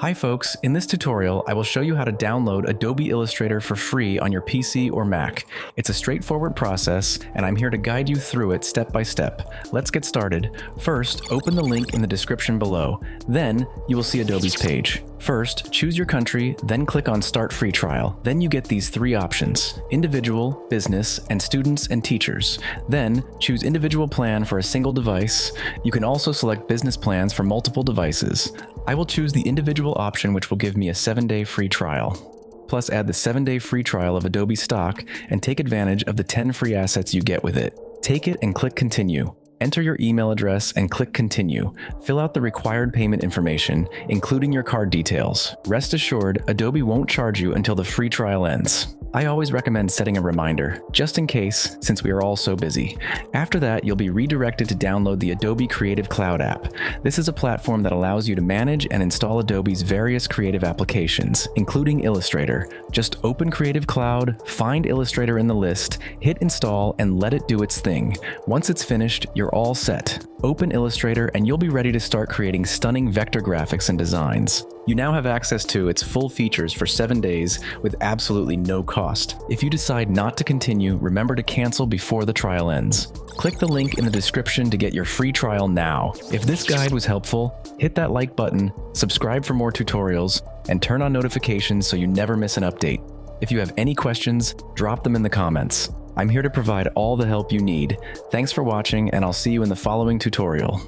Hi folks, in this tutorial I will show you how to download Adobe Illustrator for free on your PC or Mac. It's a straightforward process and I'm here to guide you through it step by step. Let's get started. First, open the link in the description below. Then, you will see Adobe's page. First, choose your country, then click on Start Free Trial. Then you get these three options: individual, business, and students and teachers. Then, choose individual plan for a single device. You can also select business plans for multiple devices. I will choose the individual option, which will give me a 7-day free trial. Plus, add the 7-day free trial of Adobe stock and take advantage of the 10 free assets you get with it. Take it and click Continue. Enter your email address and click Continue. Fill out the required payment information, including your card details. Rest assured, Adobe won't charge you until the free trial ends. I always recommend setting a reminder, just in case, since we are all so busy. After that, you'll be redirected to download the Adobe Creative Cloud app. This is a platform that allows you to manage and install Adobe's various creative applications, including Illustrator. Just open Creative Cloud, find Illustrator in the list, hit install, and let it do its thing. Once it's finished, you're all set. Open Illustrator and you'll be ready to start creating stunning vector graphics and designs. You now have access to its full features for 7 days with absolutely no cost. If you decide not to continue, remember to cancel before the trial ends. Click the link in the description to get your free trial now. If this guide was helpful, hit that like button, subscribe for more tutorials, and turn on notifications so you never miss an update. If you have any questions, drop them in the comments. I'm here to provide all the help you need. Thanks for watching, and I'll see you in the following tutorial.